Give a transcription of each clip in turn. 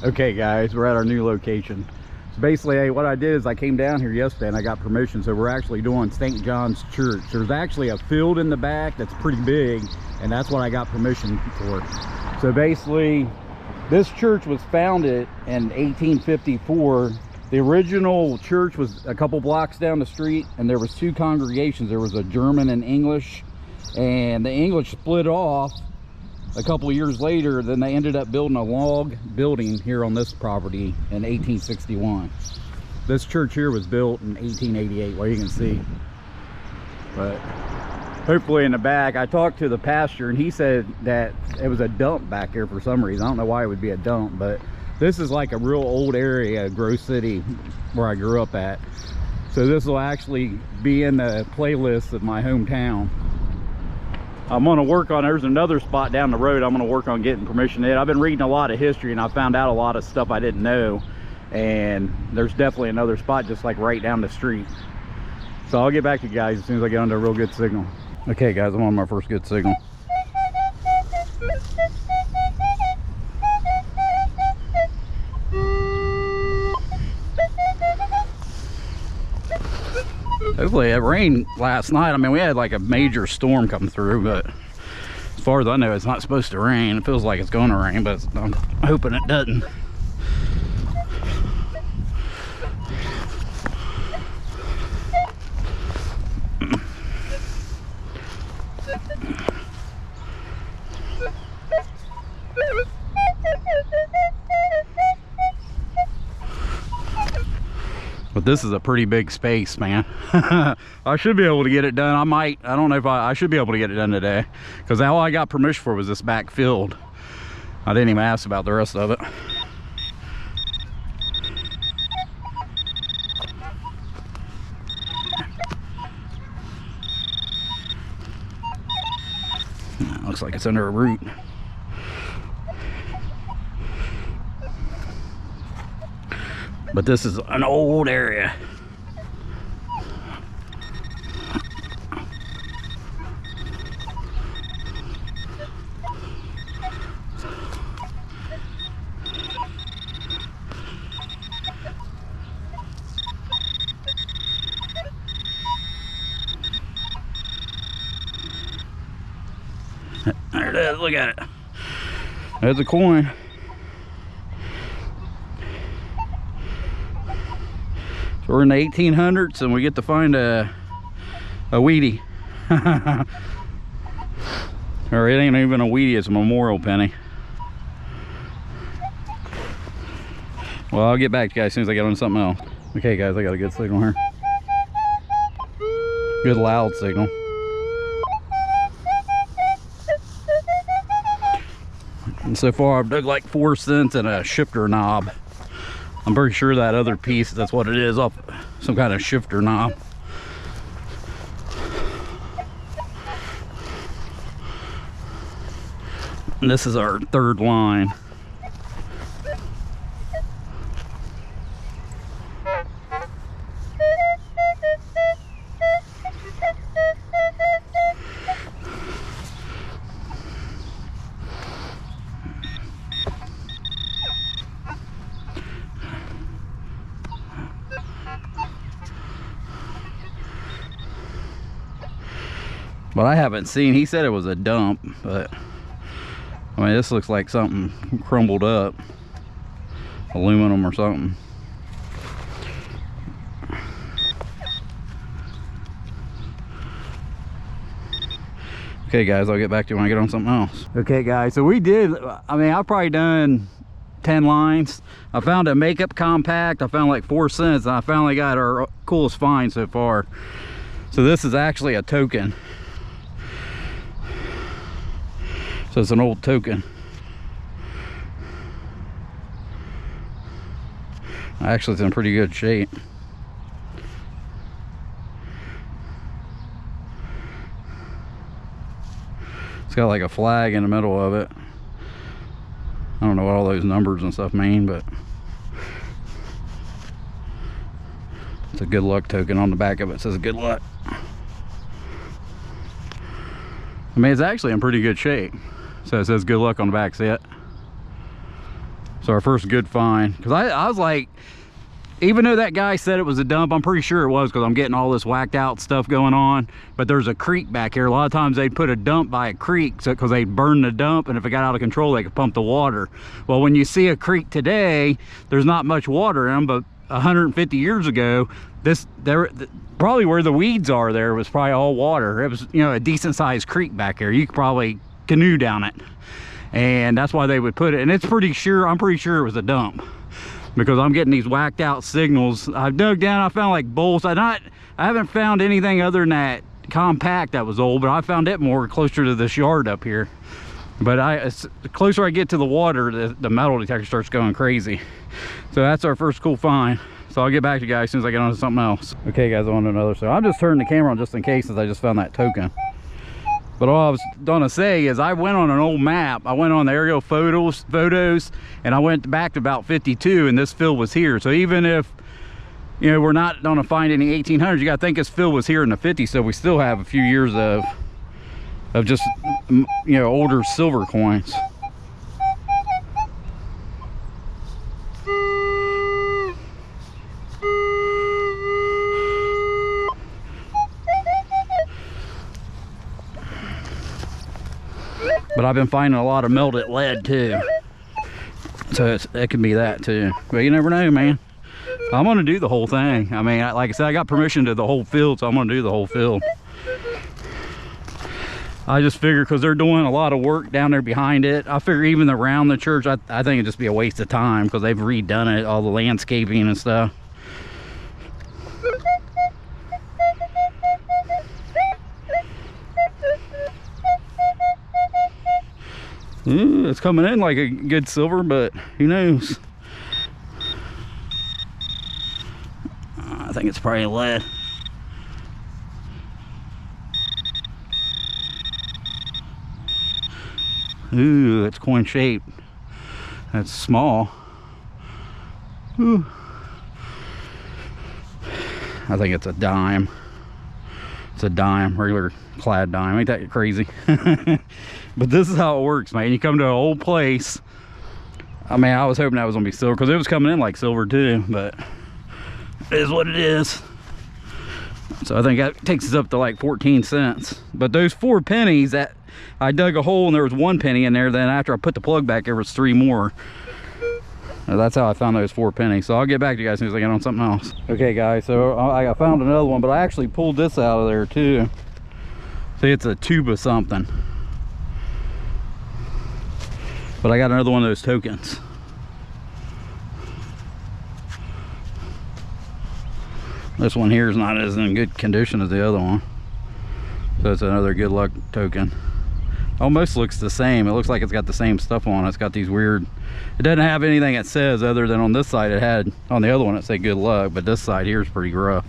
Okay guys, we're at our new location. So basically, what I did is I came down here yesterday and I got permission, so we're actually doing St. John's Church. There's actually a field in the back that's pretty big, and that's what I got permission for. So basically, this church was founded in 1854. The original church was a couple blocks down the street, and there was two congregations. There was a German and English, and the English split off a couple of years later. Then they ended up building a log building here on this property in 1861. This church here was built in 1888, well, you can see. But hopefully in the back, I talked to the pastor and he said that it was a dump back here for some reason. I don't know why it would be a dump, but this is like a real old area, Grove City, where I grew up at. So this will actually be in the playlist of my hometown. I'm going to work on, there's another spot down the road I'm going to work on getting permission in. I've been reading a lot of history and I found out a lot of stuff I didn't know. And there's definitely another spot just like right down the street. So I'll get back to you guys as soon as I get under a real good signal. Okay guys, I'm on my first good signal. Hopefully it rained last night. I mean, we had like a major storm come through, but as far as I know, it's not supposed to rain. It feels like it's going to rain, but I'm hoping it doesn't. But this is a pretty big space, man. I should be able to get it done. I don't know if I should be able to get it done today, because all I got permission for was this back field. I didn't even ask about the rest of it. Looks like it's under a root. But this is an old area. There it is, look at it. There's a coin. So we're in the 1800s and we get to find a weedy. Or it ain't even a weedy, it's a memorial penny. Well, I'll get back to you guys as soon as I get on something else. Okay guys, I got a good signal here. Good loud signal. And so far I've dug like 4 cents and a shifter knob. I'm pretty sure that other piece, that's what it is, up some kind of shifter knob. And this is our third line. But I haven't seen, he said it was a dump, but I mean, this looks like something crumbled up, aluminum or something. Okay guys, I'll get back to you when I get on something else. Okay guys, so we did, I mean, I've probably done 10 lines. I found a makeup compact. I found like 4 cents, and I finally got our coolest find so far. So this is actually a token. So it's an old token. Actually, it's in pretty good shape. It's got like a flag in the middle of it. I don't know what all those numbers and stuff mean, but it's a good luck token. On the back of it, it says good luck. I mean, it's actually in pretty good shape. So it says good luck on the back, see it? So our first good find, because I was like, even though that guy said it was a dump, I'm pretty sure it was, because I'm getting all this whacked out stuff going on. But there's a creek back here. A lot of times they'd put a dump by a creek, so because they'd burn the dump, and if it got out of control, they could pump the water. Well, when you see a creek today, there's not much water in them, but 150 years ago, probably where the weeds are there was probably all water. It was, you know, a decent sized creek back here. You could probably canoe down it, and that's why they would put it. And I'm pretty sure it was a dump, because I'm getting these whacked out signals. I've dug down, I found like bolts. I haven't found anything other than that compact that was old, but I found it more closer to this yard up here. But the closer I get to the water, the metal detector starts going crazy. So that's our first cool find. So I'll get back to you guys as soon as I get on to something else. Okay guys, on to another. So I'm just turning the camera on just in case, since I just found that token. But all I was gonna say is I went on an old map. I went on the aerial photos, and I went back to about 52, and this field was here. So even if, you know, we're not gonna find any 1800s, you gotta think this field was here in the 50s. So we still have a few years of just, you know, older silver coins. But I've been finding a lot of melted lead too, so it could be that too. But you never know, man. I'm gonna do the whole thing. I mean, like I said, I got permission to the whole field, so I'm gonna do the whole field. I just figure, because they're doing a lot of work down there behind it, I figure even around the church, I think it'd just be a waste of time, because they've redone it, all the landscaping and stuff. Ooh, it's coming in like a good silver, but who knows? I think it's probably lead. Ooh, it's coin shaped. That's small. Ooh. I think it's a dime. It's a dime, regular clad dime. Ain't that crazy? But this is how it works, man. You come to an old place. I mean, I was hoping that was gonna be silver, because it was coming in like silver too, but it is what it is. So I think that takes us up to like 14 cents. But those 4 pennies, that I dug a hole and there was 1 penny in there. Then after I put the plug back, there was 3 more. That's how I found those 4 pennies. So I'll get back to you guys as soon as I get on something else. Okay guys, so I found another one, but I actually pulled this out of there too. See, it's a tube of something. But I got another one of those tokens. This one here is not as in good condition as the other one. So it's another good luck token. Almost looks the same. It looks like it's got the same stuff on it. It's got these weird, it doesn't have anything it says other than on this side it had, on the other one it said good luck, but this side here is pretty rough.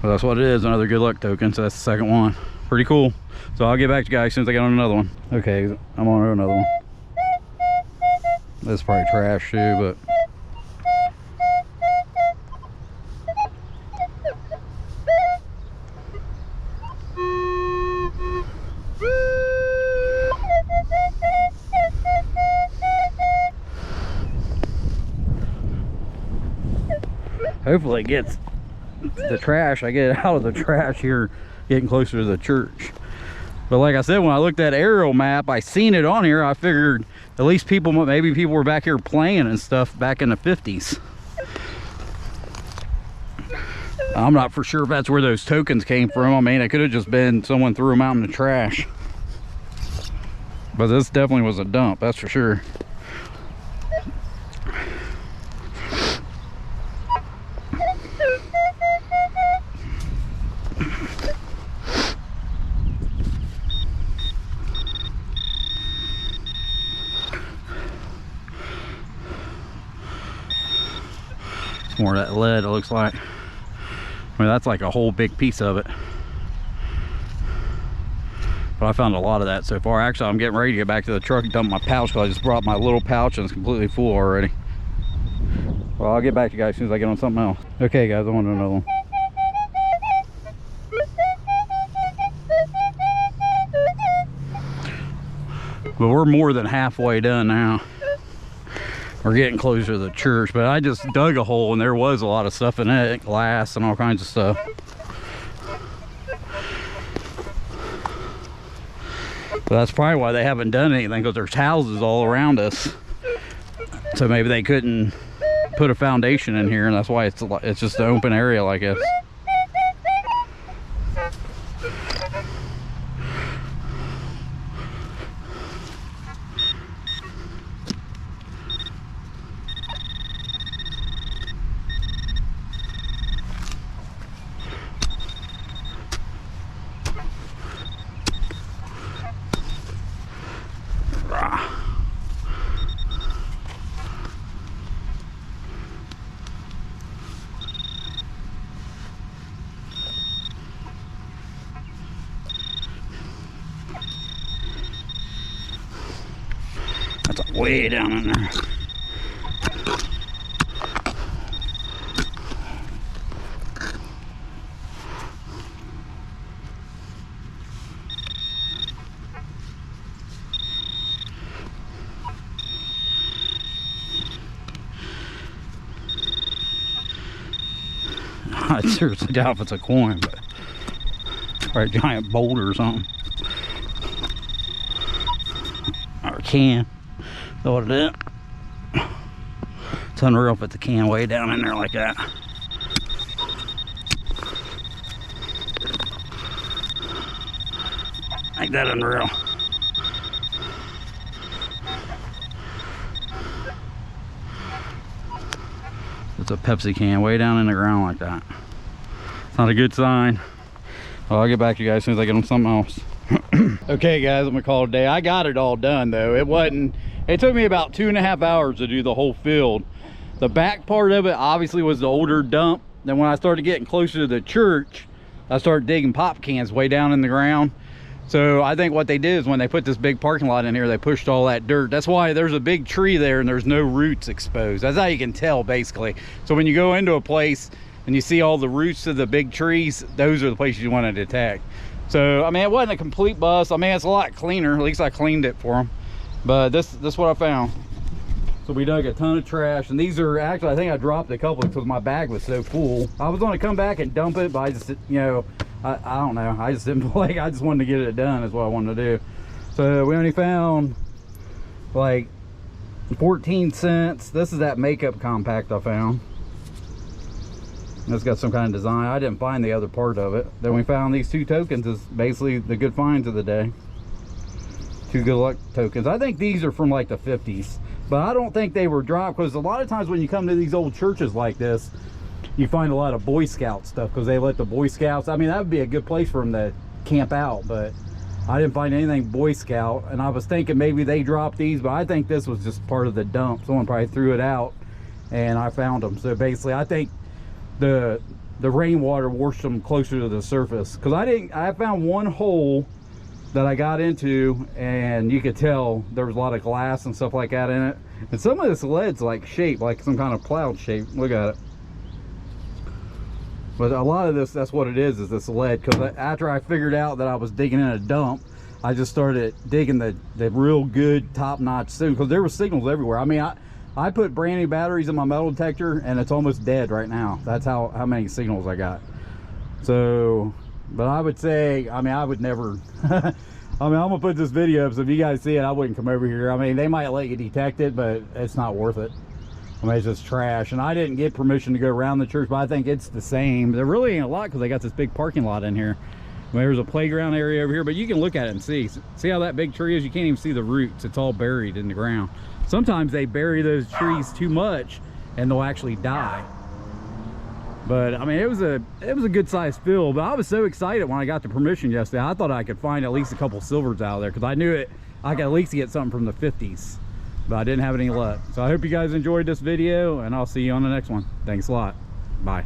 Well, that's what it is, another good luck token. So that's the second one. Pretty cool. So I'll get back to you guys as soon as I get on another one. Okay, I'm on another one. This is probably trash too, but hopefully it gets the trash. I get it out of the trash here, getting closer to the church. But like I said, when I looked at aerial map, I seen it on here. I figured at least maybe people were back here playing and stuff back in the 50s. I'm not for sure if that's where those tokens came from. I mean, it could have just been someone threw them out in the trash. But this definitely was a dump, that's for sure. More of that lead, it looks like. I mean, that's like a whole big piece of it. But I found a lot of that so far. Actually, I'm getting ready to get back to the truck and dump my pouch, because I just brought my little pouch and it's completely full already. Well, I'll get back to you guys as soon as I get on something else. Okay guys, I want another one. But we're more than halfway done now. We're getting closer to the church, but I just dug a hole and there was a lot of stuff in it, glass and all kinds of stuff. But that's probably why they haven't done anything, because there's houses all around us. So maybe they couldn't put a foundation in here, and that's why it's just an open area like this. That's way down in there. I seriously doubt if it's a coin, but or a giant boulder or something. Or a can. Know what it is? It's unreal if it's a can way down in there like that. Ain't that unreal? It's a Pepsi can way down in the ground like that. It's not a good sign. Well, I'll get back to you guys as soon as I get on something else. Okay guys, I'm gonna call it a day. I got it all done though. It took me about 2.5 hours to do the whole field. The back part of it obviously was the older dump. Then when I started getting closer to the church, I started digging pop cans way down in the ground. So I think what they did is when they put this big parking lot in here, they pushed all that dirt. That's why there's a big tree there and there's no roots exposed. That's how you can tell basically. So when you go into a place and you see all the roots of the big trees, those are the places you want to detect. So I mean, it wasn't a complete bust. I mean, it's a lot cleaner. At least I cleaned it for them. But this is what I found. So we dug a ton of trash, and these are actually, I think I dropped a couple because my bag was so full. I was going to come back and dump it, but I just, you know, I don't know. I just didn't like. I just wanted to get it done. Is what I wanted to do. So we only found like 14 cents. This is that makeup compact I found. It's got some kind of design. I didn't find the other part of it. Then we found these 2 tokens is basically the good finds of the day. 2 good luck tokens. I think these are from like the 50s, but I don't think they were dropped, because a lot of times when you come to these old churches like this, you find a lot of Boy Scout stuff, because they let the Boy Scouts, I mean, that would be a good place for them to camp out, but I didn't find anything Boy Scout. And I was thinking maybe they dropped these, but I think this was just part of the dump. Someone probably threw it out and I found them. So basically I think the rainwater washed them closer to the surface, because I found one hole that I got into and you could tell there was a lot of glass and stuff like that in it, and some of this lead's like shaped like some kind of cloud shape. Look at it. But a lot of this, that's what it is this lead, because after I figured out that I was digging in a dump, I just started digging the real good top-notch signal, because there were signals everywhere. I mean, I put brand new batteries in my metal detector and it's almost dead right now. That's how many signals I got. So, but I would say, I mean, I would never I mean, I'm gonna put this video up, so if you guys see it, I wouldn't come over here. I mean, they might let you detect it, but it's not worth it. I mean, it's just trash. And I didn't get permission to go around the church, but I think it's the same. There really ain't a lot, because they got this big parking lot in here. I mean, there's a playground area over here, but you can look at it and see how that big tree is. You can't even see the roots. It's all buried in the ground. Sometimes they bury those trees too much and they'll actually die. But I mean, it was a good sized field. But I was so excited when I got the permission yesterday. I thought I could find at least a couple silvers out of there, because I knew I could at least get something from the 50s, but I didn't have any luck. So I hope you guys enjoyed this video, and I'll see you on the next one. Thanks a lot. Bye.